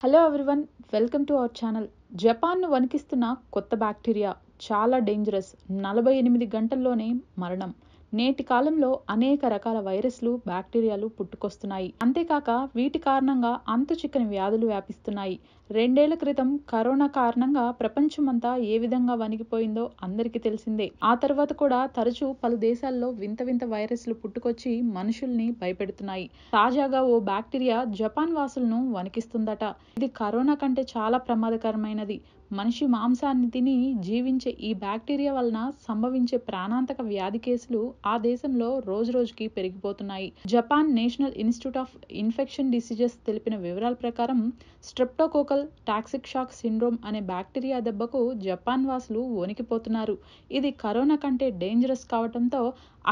Hello everyone, welcome to our channel. జపాన్ను వణికిస్తున్న కొత్త బ్యాక్టీరియా చాలా డేంజరస్. 48 గంటల్లోనే మరణం. నేటి కాలంలో అనేక రకాల వైరస్లు, బ్యాక్టీరియాలు పుట్టుకొస్తున్నాయి. అంతేకాక వీటి కారణంగా అంతుచిక్కని వ్యాధులు వ్యాపిస్తున్నాయి. 2 ఏళ్ల క్రితం కరోనా కారణంగా ప్రపంచమంతా ఏ విధంగా వణికిపోయిందో అందరికీ తెలిసిందే. ఆ తర్వాత కూడా తరచూ పలు దేశాల్లో వింత వింత వైరస్లు పుట్టుకొచ్చి మనుషుల్ని భయపెడుతున్నాయి. తాజాగా ఓ బ్యాక్టీరియా జపాన్ వాసులను వణికిస్తుందట. ఇది కరోనా కంటే చాలా ప్రమాదకరమైనది. మనిషి మాంసాన్ని తిని జీవించే ఈ బ్యాక్టీరియా వలన సంభవించే ప్రాణాంతక వ్యాధి కేసులు ఆ దేశంలో రోజురోజుకి పెరిగిపోతున్నాయి. Japan national institute of infection diseases తెలిపిన వివరాల ప్రకారం స్ట్రెప్టోకోకల్ టాక్సిక్ షాక్ సిండ్రోమ్ అనే బ్యాక్టీరియా దెబ్బకు జపాన్ వాసులు వణికిపోతున్నారు. ఇది కరోనా కంటే డేంజరస్ కావడంతో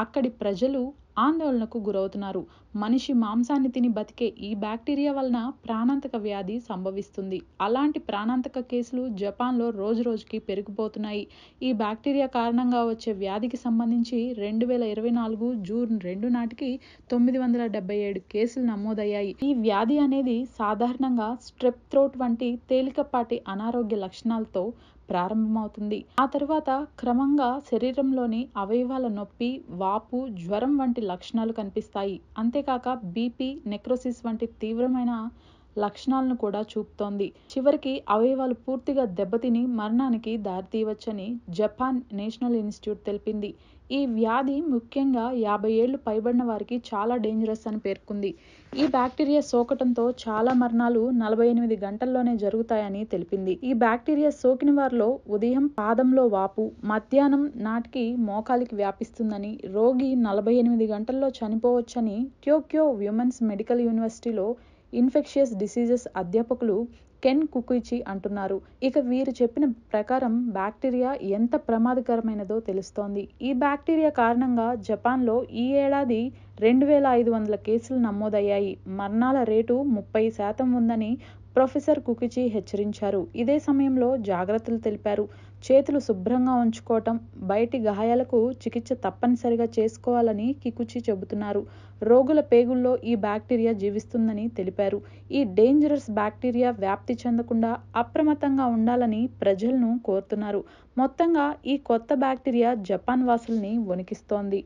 అక్కడి ప్రజలు ఆందోళనకు గురవుతున్నారు. మనిషి మాంసాన్ని తిని బతికే ఈ బ్యాక్టీరియా వలన ప్రాణాంతక వ్యాధి సంభవిస్తుంది. అలాంటి ప్రాణాంతక కేసులు జపాన్లో రోజురోజుకి పెరిగిపోతున్నాయి. ఈ బ్యాక్టీరియా కారణంగా వచ్చే వ్యాధికి సంబంధించి 2024 జూన్ 2 నాటికి 977 కేసులు నమోదయ్యాయి. ఈ వ్యాధి అనేది సాధారణంగా స్ట్రెప్ థ్రోట్ వంటి తేలికపాటి అనారోగ్య లక్షణాలతో ప్రారంభమవుతుంది. ఆ తర్వాత క్రమంగా శరీరంలోని అవయవాల నొప్పి, వాపు, జ్వరం వంటి లక్షణాలు కనిపిస్తాయి. అంతేకాక బీపీ, నెక్రోసిస్ వంటి తీవ్రమైన లక్షణాలను కూడా చూపుతోంది. చివరికి అవయవాలు పూర్తిగా దెబ్బతిని మరణానికి దారితీయవచ్చని జపాన్ నేషనల్ ఇన్స్టిట్యూట్ తెలిపింది. ఈ వ్యాధి ముఖ్యంగా 50 ఏళ్లు పైబడిన వారికి చాలా డేంజరస్ అని పేర్కొంది. ఈ బ్యాక్టీరియా సోకటంతో చాలా మరణాలు 48 గంటల్లోనే జరుగుతాయని తెలిపింది. ఈ బ్యాక్టీరియా సోకిన వారిలో ఉదయం పాదంలో వాపు, మధ్యాహ్నం నాటికి మోకాలికి వ్యాపిస్తుందని, రోగి 48 గంటల్లో చనిపోవచ్చని టోక్యో విమెన్స్ మెడికల్ యూనివర్సిటీలో ఇన్ఫెక్షియస్ డిసీజెస్ అధ్యాపకులు కెన్ కుకుయిచి అంటున్నారు. ఇక వీరు చెప్పిన ప్రకారం బ్యాక్టీరియా ఎంత ప్రమాదకరమైనదో తెలుస్తోంది. ఈ బ్యాక్టీరియా కారణంగా జపాన్లో ఈ ఏడాది 2500 కేసులు నమోదయ్యాయి. మరణాల రేటు 30% ఉందని ప్రొఫెసర్ కుకుచి హెచ్చరించారు. ఇదే సమయంలో జాగ్రత్తలు తెలిపారు. చేతులు శుభ్రంగా ఉంచుకోవటం, బయటి గాయాలకు చికిత్స తప్పనిసరిగా చేసుకోవాలని కికుచి చెబుతున్నారు. రోగుల పేగుల్లో ఈ బ్యాక్టీరియా జీవిస్తుందని తెలిపారు. ఈ డేంజరస్ బ్యాక్టీరియా వ్యాప్తి చెందకుండా అప్రమత్తంగా ఉండాలని ప్రజలను కోరుతున్నారు. మొత్తంగా ఈ కొత్త బ్యాక్టీరియా జపాన్ వాసుల్ని వణికిస్తోంది.